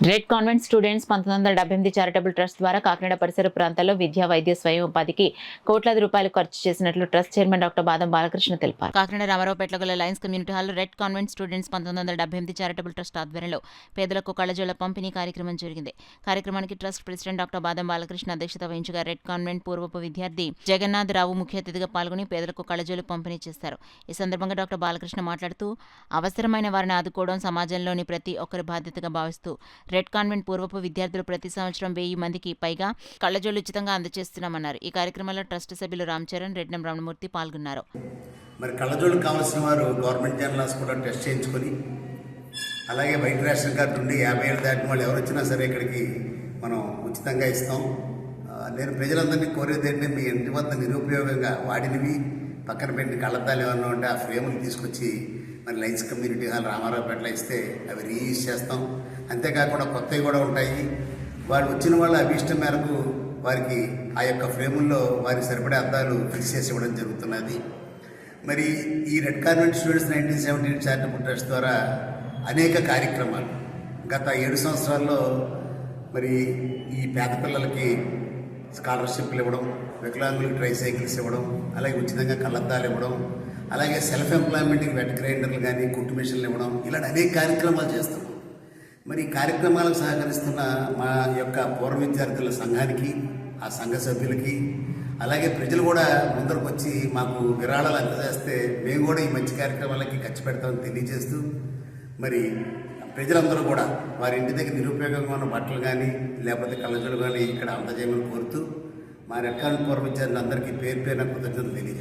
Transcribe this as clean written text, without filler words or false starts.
Red convent students 1978 charitable trust ద్వారా కాకినాడ పరిసర ప్రాంతాల్లో విద్యా వైద్య స్వయం ఉపాధికి కోట్లాది రూపాయలు ఖర్చు చేసినట్లు ట్రస్ట్ చైర్మన్ డాక్టర్ బాదం బాలకృష్ణ తెలిపారు. కాకినాడ రామారావుపేటలో గల Lions community hall red convent students 1978 charitable trust ఆధ్వర్యంలో పేదలకు కళ్లజోళ్ల పంపిణీ కార్యక్రమం జరిగింది. కార్యక్రమానికి ట్రస్ట్ ప్రెసిడెంట్ డాక్టర్ బాదం బాలకృష్ణ అధ్యక్షత వహించగా రెడ్ కాన్వెంట్ పూర్వపు విద్యార్థి జగన్నాథ్ రావు ముఖ్య అతిథిగా పాల్గొని పేదలకు కళ్లజోళ్లు పంపిణీ చేశారు. ఈ సందర్భంగా డాక్టర్ బాలకృష్ణ మాట్లాడుతూ అవసరమైన వారిని ఆదుకోవడం సమాజంలోని ప్రతి ఒక్కరి బాధ్యతగా భావిస్తూ రెడ్ కాన్వెంట్ పూర్వపు విద్యార్థులు ప్రతి సంవత్సరం 1000 మందికి పైగా కళ్లజోళ్లు ఉచితంగా అందజేస్తున్నామన్నారు. ఈ కార్యక్రమంలో ట్రస్ట్ సభ్యులు రామచరణ్, రెడ్నం రమణమూర్తి పాల్గొన్నారు. మరి కళ్ళజోళ్ళు కావాల్సిన వారు గవర్నమెంట్ జనరల్ హాస్పిటల్ టెస్ట్ చేయించుకొని, అలాగే వైట్ రేషన్ కార్డు నుండి 50 ఏళ్ళు దాటిన వాళ్ళు ఎవరు వచ్చినా సరే ఇక్కడికి మనం ఉచితంగా ఇస్తాం. నేను ప్రజలందరినీ కోరేది ఏంటంటే, మీ ఇంటి వద్ద నిరుపయోగంగా వాడినవి పక్కన పెట్టిన కళ్ళద్దాలు ఏమన్నా ఉంటే ఆ ఫ్రేములు తీసుకొచ్చి మరి లయన్స్ కమ్యూనిటీ హాల్ రామారావుపేటలో ఇస్తే అవి రీయూజ్ చేస్తాం. అంతేకాకుండా కొత్తవి కూడా ఉంటాయి. వాళ్ళు వచ్చిన వాళ్ళ అభీష్టం మేరకు వారికి ఆ యొక్క ఫ్రేముల్లో వారికి సరిపడే అద్దాలు ఫిక్స్ చేసి ఇవ్వడం జరుగుతున్నది. మరి ఈ red convent students 1978 charitable trust ద్వారా అనేక కార్యక్రమాలు గత 7 సంవత్సరాల్లో మరి ఈ పేద పిల్లలకి స్కాలర్షిప్లు ఇవ్వడం, వికలాంగులకు ట్రైసైకిల్స్ ఇవ్వడం, అలాగే ఉచితంగా కళ్ళద్దాలు ఇవ్వడం, అలాగే సెల్ఫ్ ఎంప్లాయ్మెంట్కి వెట్ గ్రైండర్లు కానీ కుట్టు మిషన్లు ఇవ్వడం, ఇలాంటి అనేక కార్యక్రమాలు చేస్తున్నాం. మరి ఈ కార్యక్రమాలకు సహకరిస్తున్న మా యొక్క పూర్వ విద్యార్థుల సంఘానికి, ఆ సంఘ సభ్యులకి, అలాగే ప్రజలు కూడా ముందరకు వచ్చి మాకు విరాళాలు అందజేస్తే మేము కూడా ఈ మంచి కార్యక్రమాలకి ఖర్చు పెడతామని తెలియజేస్తూ, మరి ప్రజలందరూ కూడా వారి ఇంటి దగ్గర నిరుపయోగంగా ఉన్న బట్టలు కానీ లేకపోతే కళ్ళజోళ్ళు కానీ ఇక్కడ అందజేయమని కోరుతూ మా రెడ్ కాన్వెంట్ పూర్వ విద్యార్థులందరికీ పేరు పేరున కృతజ్ఞతలు తెలియజేస్తాం.